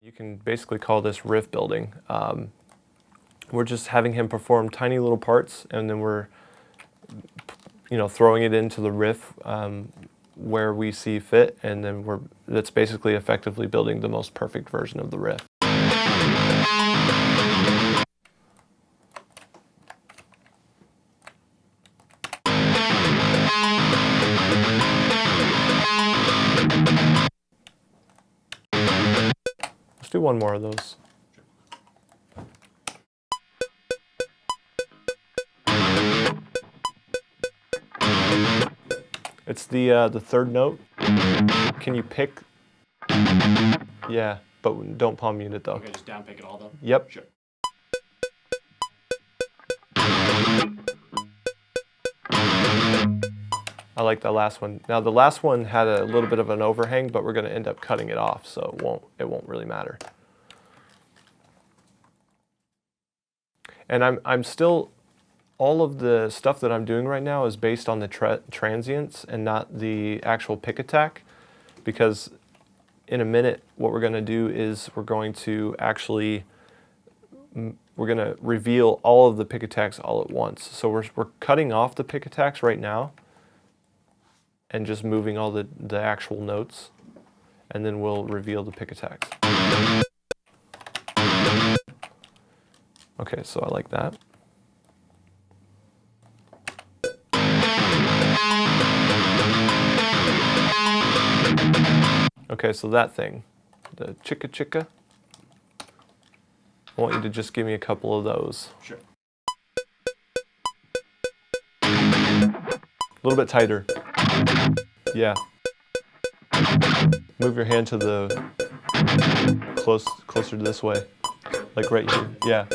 You can basically call this riff building. We're just having him perform tiny little parts, and then we're, throwing it into the riff where we see fit, and then that's basically effectively building the most perfect version of the riff. Let's do one more of those. It's the third note. Can you pick? Yeah, but don't palm mute it though. Okay, just down pick it all though? Yep. Sure. I like the last one. Now the last one had a little bit of an overhang, but we're going to end up cutting it off, so it won't really matter. And I'm still, all of the stuff that I'm doing right now is based on the transients and not the actual pick attack, because in a minute what we're going to do is we're going to reveal all of the pick attacks all at once. So we're cutting off the pick attacks right now and just moving all the actual notes, and then we'll reveal the pick attacks. Okay, so I like that. Okay, so that thing, the chicka chicka, I want you to just give me a couple of those. Sure. A little bit tighter. Yeah. Move your hand to the closer to this way, like right here. Yeah.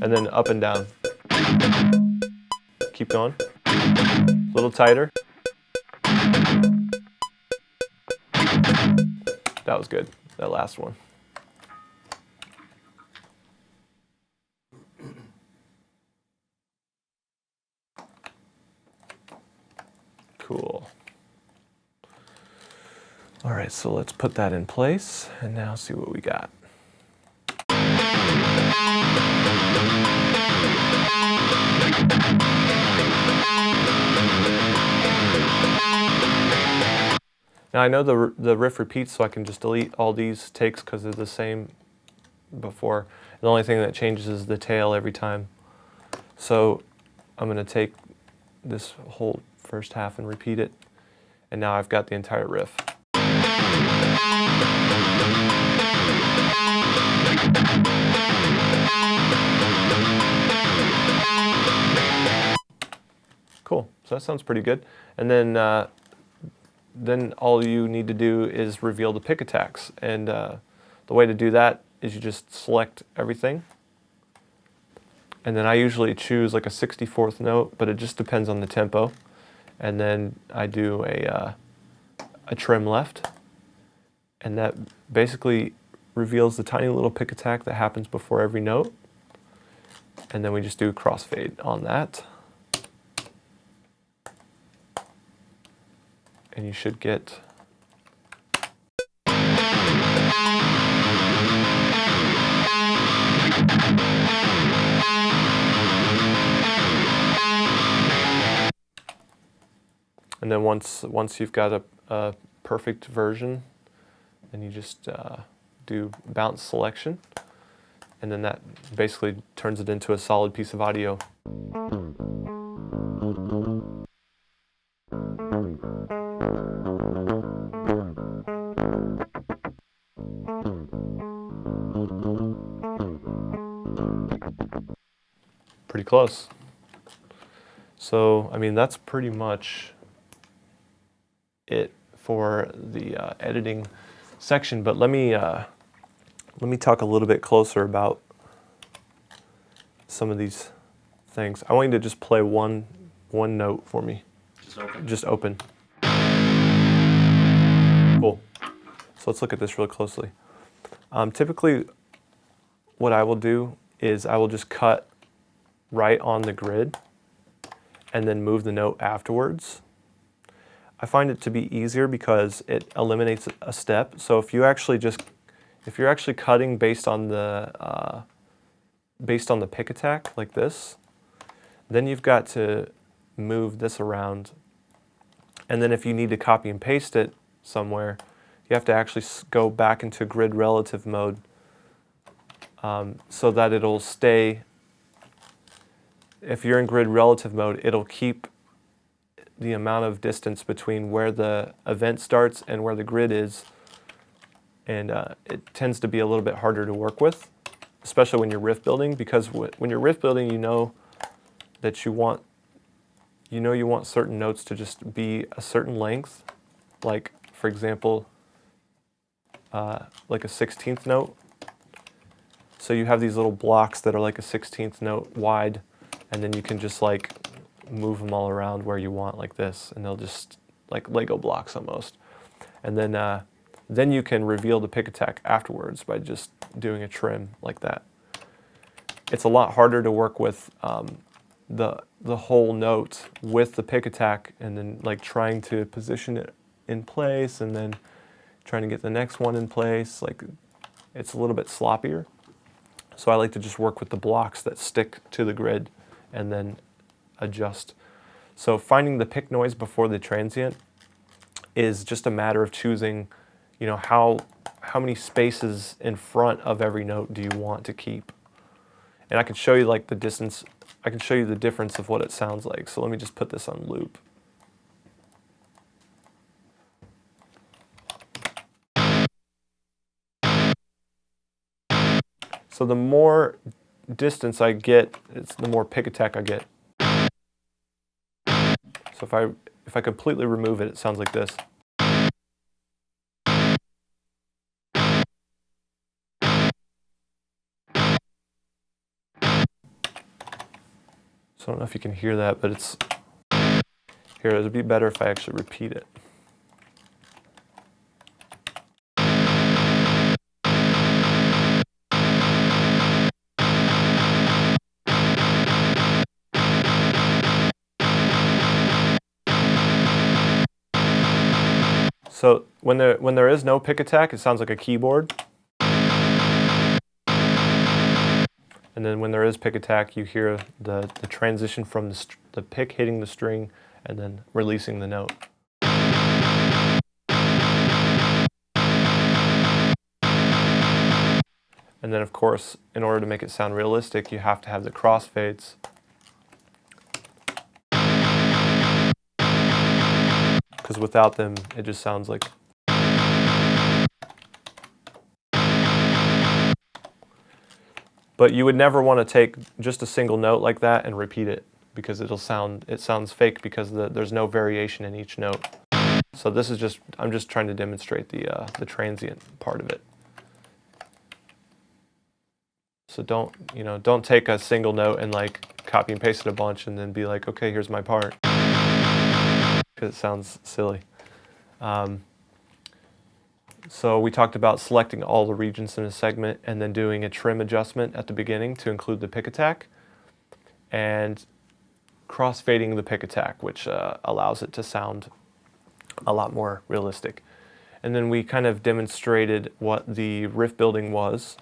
And then up and down. Keep going. A little tighter. That was good, that last one. Cool. All right, so let's put that in place and now see what we got. Now I know the riff repeats, so I can just delete all these takes because they're the same before. The only thing that changes is the tail every time. So I'm going to take this whole first half and repeat it, and now I've got the entire riff. Cool, so that sounds pretty good. And then all you need to do is reveal the pick attacks. And the way to do that is you just select everything. And then I usually choose like a 64th note, but it just depends on the tempo. And then I do a trim left. And that basically reveals the tiny little pick attack that happens before every note. And then we just do a crossfade on that. And you should get and then once you've got a perfect version, then you just do bounce selection, and then that basically turns it into a solid piece of audio. Pretty close. So, I mean, that's pretty much it for the editing section, but let me talk a little bit closer about some of these things. I want you to just play one note for me. Just open. Cool. So let's look at this real closely. Typically, what I will do is I will just cut right on the grid and then move the note afterwards. I find it to be easier because it eliminates a step. So if you're actually cutting based on the pick attack like this, then you've got to move this around. And then if you need to copy and paste it somewhere, you have to actually go back into grid relative mode so that it'll stay. If you're in grid relative mode, it'll keep the amount of distance between where the event starts and where the grid is. And it tends to be a little bit harder to work with, especially when you're riff building, because when you're riff building, you know that you want certain notes to just be a certain length, like for example, like a 16th note. So you have these little blocks that are like a 16th note wide, and then you can just like move them all around where you want like this, and they'll just like Lego blocks almost. And then you can reveal the pick attack afterwards by just doing a trim like that. It's a lot harder to work with the whole note with the pick attack, and then like trying to position it in place and then trying to get the next one in place. Like, it's a little bit sloppier. So I like to just work with the blocks that stick to the grid and then adjust. So finding the pick noise before the transient is just a matter of choosing, you know, how many spaces in front of every note do you want to keep. And I can show you like the distance, I can show you the difference of what it sounds like. So let me just put this on loop. So the more distance I get, it's the more pick attack I get. So if I completely remove it, it sounds like this. So I don't know if you can hear that, but it's here. It would be better if I actually repeat it. So when there is no pick attack, it sounds like a keyboard. And then when there is pick attack, you hear the transition from the pick hitting the string and then releasing the note. And then of course, in order to make it sound realistic, you have to have the crossfades. Because without them, it just sounds like. But you would never want to take just a single note like that and repeat it, because it sounds fake because there's no variation in each note. So this is I'm just trying to demonstrate the transient part of it. So don't take a single note and like copy and paste it a bunch and then be like, okay, here's my part. Because it sounds silly. So we talked about selecting all the regions in a segment and then doing a trim adjustment at the beginning to include the pick attack, and crossfading the pick attack, which allows it to sound a lot more realistic. And then we kind of demonstrated what the riff building was.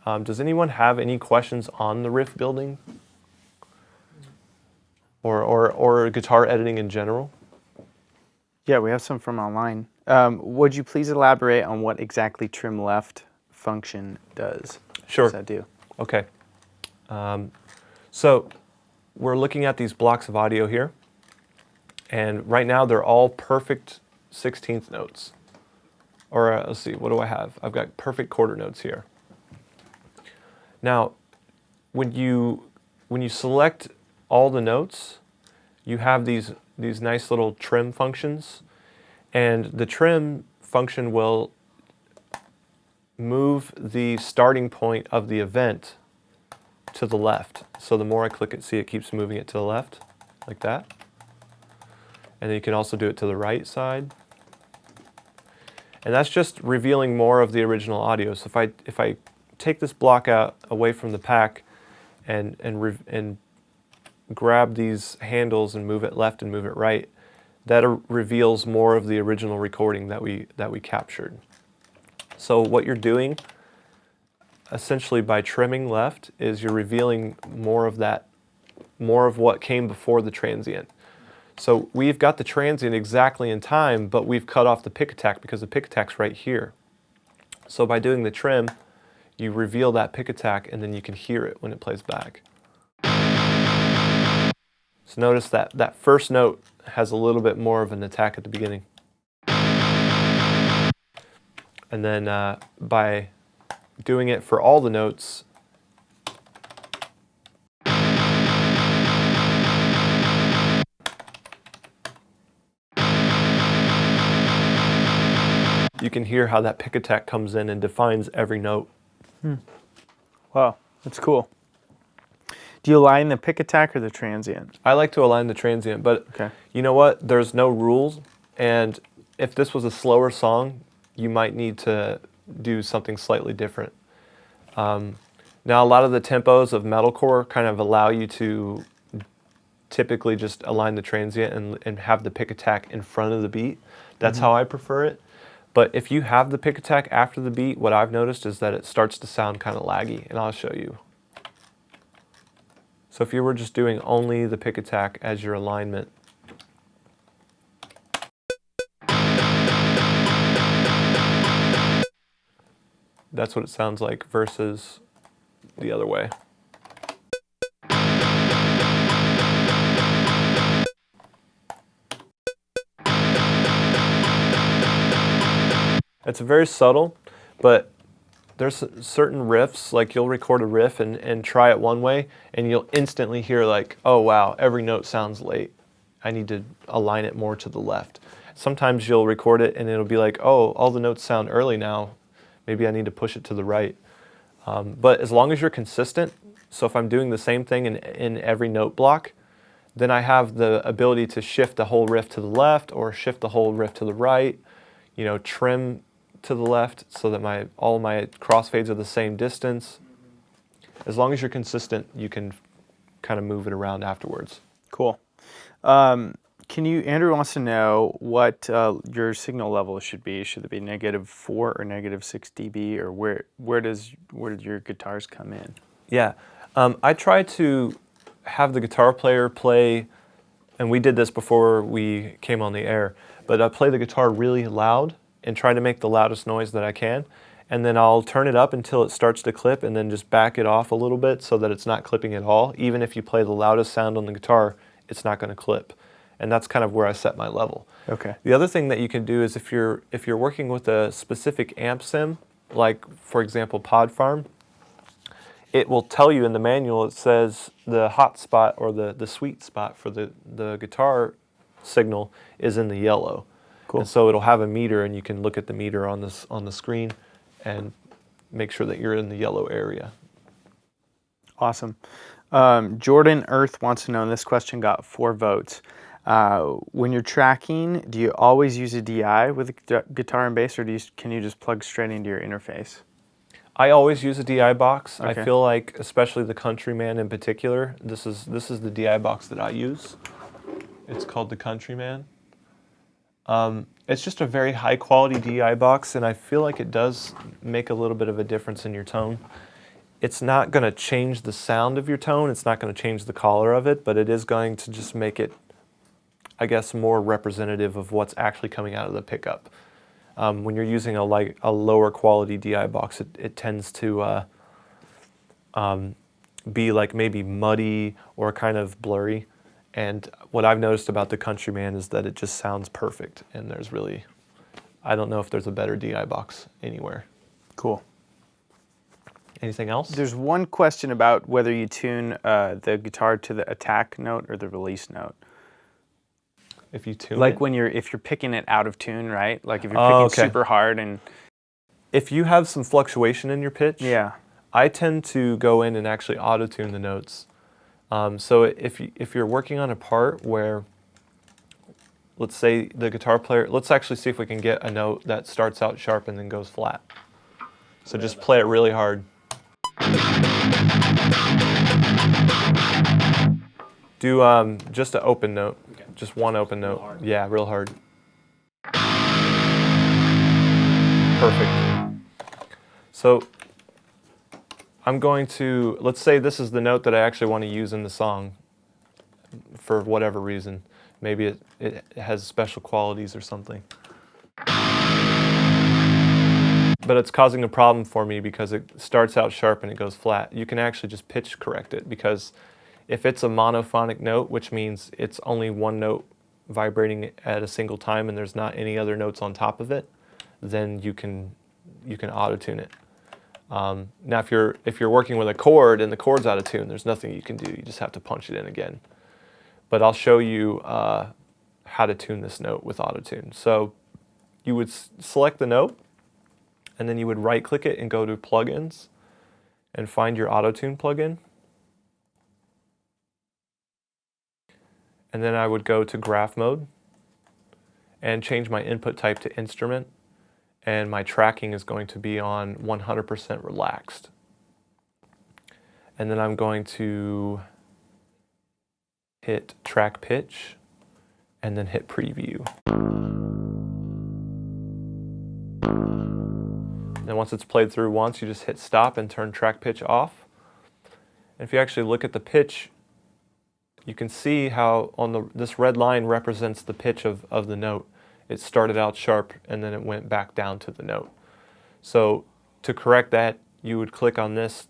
Does anyone have any questions on the riff building? Or guitar editing in general? Yeah, we have some from online. Would you please elaborate on what exactly trim left function does? Sure. What does that do? Okay. So we're looking at these blocks of audio here, and right now they're all perfect 16th notes. Or let's see, what do I have? I've got perfect quarter notes here. Now, when you select all the notes, you have these nice little trim functions, and the trim function will move the starting point of the event to the left. So the more I click it, see it keeps moving it to the left, like that. And then you can also do it to the right side. And that's just revealing more of the original audio. So if I take this block out away from the pack and grab these handles and move it left and move it right, that reveals more of the original recording that we captured. So what you're doing essentially by trimming left is you're revealing more of what came before the transient. So we've got the transient exactly in time, but we've cut off the pick attack because the pick attack's right here. So by doing the trim, you reveal that pick attack and then you can hear it when it plays back. So notice that first note has a little bit more of an attack at the beginning. And then by doing it for all the notes, you can hear how that pick attack comes in and defines every note. Wow, that's cool. Do you align the pick attack or the transient? I like to align the transient, but you know what? There's no rules, and if this was a slower song, you might need to do something slightly different. Now, a lot of the tempos of metalcore kind of allow you to typically just align the transient and have the pick attack in front of the beat. That's how I prefer it. But if you have the pick attack after the beat, what I've noticed is that it starts to sound kind of laggy, and I'll show you. So if you were just doing only the pick attack as your alignment, that's what it sounds like versus the other way. It's very subtle, but there's certain riffs, like you'll record a riff and try it one way, and you'll instantly hear like, oh wow, every note sounds late. I need to align it more to the left. Sometimes you'll record it and it'll be like, oh, all the notes sound early now. Maybe I need to push it to the right. But as long as you're consistent, so if I'm doing the same thing in every note block, then I have the ability to shift the whole riff to the left or shift the whole riff to the right, you know, trim to the left so that all my crossfades are the same distance. As long as you're consistent, you can kind of move it around afterwards. Cool. Andrew wants to know what your signal level should be. Should it be -4 or -6 dB, or where do your guitars come in? Yeah, I try to have the guitar player play, and we did this before we came on the air, but I play the guitar really loud and try to make the loudest noise that I can, and then I'll turn it up until it starts to clip and then just back it off a little bit so that it's not clipping at all. Even if you play the loudest sound on the guitar, it's not going to clip. And that's kind of where I set my level. Okay. The other thing that you can do is if you're working with a specific amp sim, like for example Pod Farm, it will tell you in the manual, it says the hot spot or the sweet spot for the guitar signal is in the yellow. Cool. And so it'll have a meter, and you can look at the meter on the screen and make sure that you're in the yellow area. Awesome. Jordan Earth wants to know, and this question got 4 votes. When you're tracking, do you always use a DI with a guitar and bass, or can you just plug straight into your interface? I always use a DI box. Okay. I feel like, especially the Countryman in particular, this is the DI box that I use. It's called the Countryman. It's just a very high quality DI box, and I feel like it does make a little bit of a difference in your tone. It's not going to change the sound of your tone, it's not going to change the color of it, but it is going to just make it, I guess, more representative of what's actually coming out of the pickup. When you're using a lower quality DI box, it tends to be like maybe muddy or kind of blurry. And what I've noticed about the Countryman is that it just sounds perfect, and I don't know if there's a better DI box anywhere. Cool. Anything else? There's one question about whether you tune the guitar to the attack note or the release note. If you tune like it? if you're picking it out of tune, right? Like if you're picking super hard and... If you have some fluctuation in your pitch, yeah, I tend to go in and actually auto-tune the notes. So if you're working on a part where, let's say the guitar player, let's actually see if we can get a note that starts out sharp and then goes flat. So just play it really hard. Do just an open note, Okay. just one open note. hard. Yeah, real hard. Perfect. So I'm going to, let's say this is the note that I actually want to use in the song for whatever reason. Maybe it has special qualities or something. But it's causing a problem for me because it starts out sharp and it goes flat. You can actually just pitch correct it, because if it's a monophonic note, which means it's only one note vibrating at a single time and there's not any other notes on top of it, then you can auto-tune it. Now if you're working with a chord and the chord's out of tune, there's nothing you can do. You just have to punch it in again. But I'll show you how to tune this note with auto-tune. So you would select the note, and then you would right-click it and go to plugins and find your auto-tune plugin. And then I would go to graph mode and change my input type to instrument, and my tracking is going to be on 100% relaxed. And then I'm going to hit track pitch and then hit preview. Then once it's played through once, you just hit stop and turn track pitch off. And if you actually look at the pitch, you can see how on this red line represents the pitch of the note. It started out sharp and then it went back down to the note. So to correct that, you would click on this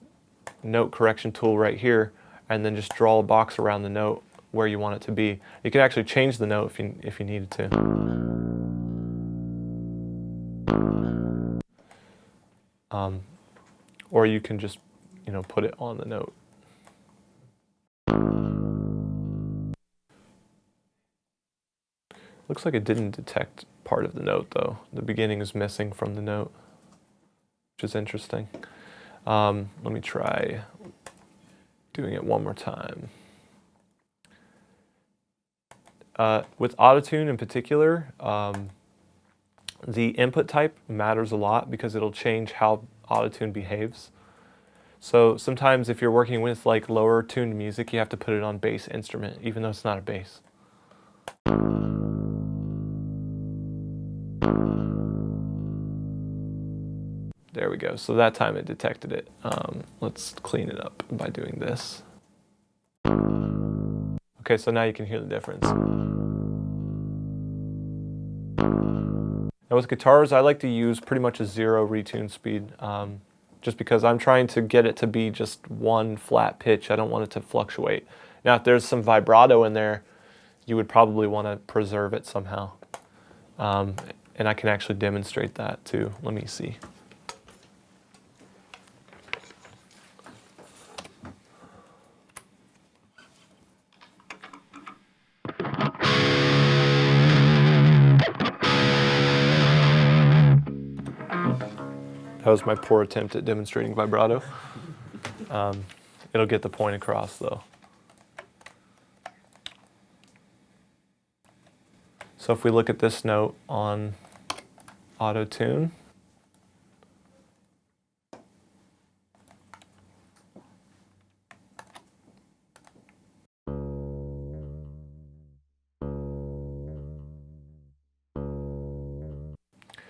note correction tool right here and then just draw a box around the note where you want it to be. You can actually change the note if you needed to. Or you can just, put it on the note. Looks like it didn't detect part of the note though. The beginning is missing from the note, which is interesting. Let me try doing it one more time. With auto-tune in particular, the input type matters a lot because it'll change how auto-tune behaves. So sometimes if you're working with like lower tuned music, you have to put it on bass instrument, even though it's not a bass. There we go. So that time it detected it. Let's clean it up by doing this. Okay, so now you can hear the difference. Now with guitars, I like to use pretty much a 0 retune speed, just because I'm trying to get it to be just one flat pitch. I don't want it to fluctuate. Now if there's some vibrato in there, you would probably want to preserve it somehow. And I can actually demonstrate that too. Let me see. That was my poor attempt at demonstrating vibrato. It'll get the point across though. So if we look at this note on auto-tune,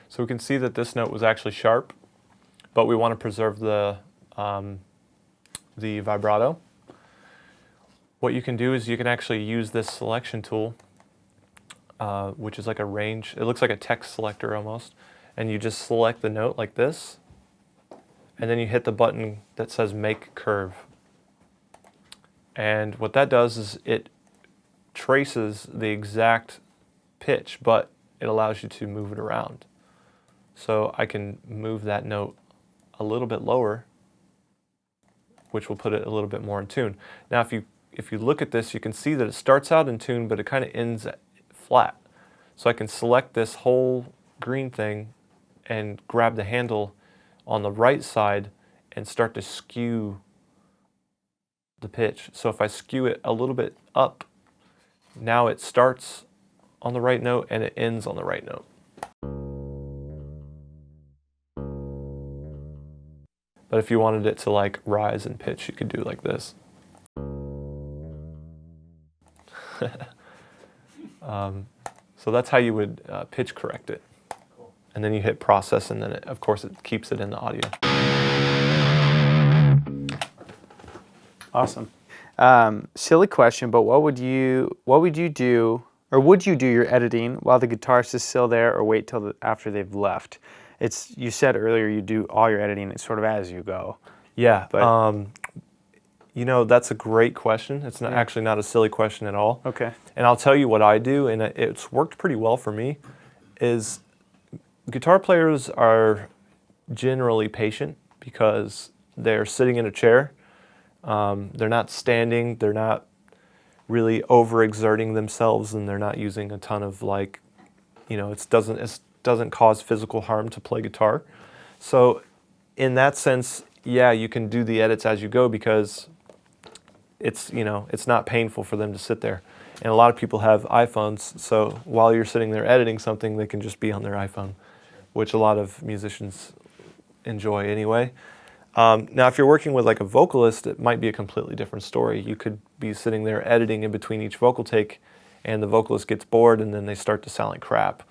so we can see that this note was actually sharp, but we want to preserve the vibrato. What you can do is you can actually use this selection tool, which is like a range. It looks like a text selector almost. And you just select the note like this, and then you hit the button that says Make Curve. And what that does is it traces the exact pitch, but it allows you to move it around. So I can move that note a little bit lower, which will put it a little bit more in tune. Now if you look at this, you can see that it starts out in tune, but it kind of ends flat. So I can select this whole green thing and grab the handle on the right side and start to skew the pitch. So if I skew it a little bit up, now it starts on the right note and it ends on the right note. But if you wanted it to like rise in pitch, you could do like this. So that's how you would pitch correct it. And then you hit process, and then of course it keeps it in the audio. Awesome. Silly question, but what would you do, or would you do your editing while the guitarist is still there, or wait till after they've left? You said earlier you do all your editing sort of as you go. Yeah, But you know, that's a great question. It's not actually not a silly question at all. okay. And I'll tell you what I do, and it's worked pretty well for me, is guitar players are generally patient because they're sitting in a chair. They're not standing. They're not really overexerting themselves, and they're not using a ton of it doesn't cause physical harm to play guitar. So in that sense, yeah, you can do the edits as you go because it's not painful for them to sit there. And a lot of people have iPhones, so while you're sitting there editing something, they can just be on their iPhone, which a lot of musicians enjoy anyway. Now, if you're working with like a vocalist, it might be a completely different story. You could be sitting there editing in between each vocal take, and the vocalist gets bored, and then they start to sound like crap.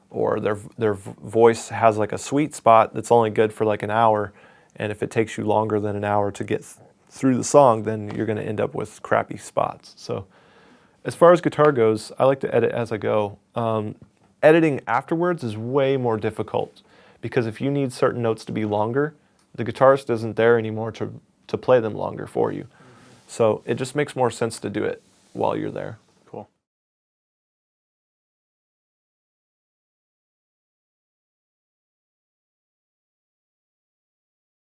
Or their voice has like a sweet spot that's only good for like an hour, and if it takes you longer than an hour to get through the song, then you're going to end up with crappy spots. So as far as guitar goes, I like to edit as I go. Editing afterwards is way more difficult because if you need certain notes to be longer, the guitarist isn't there anymore to play them longer for you. So it just makes more sense to do it while you're there.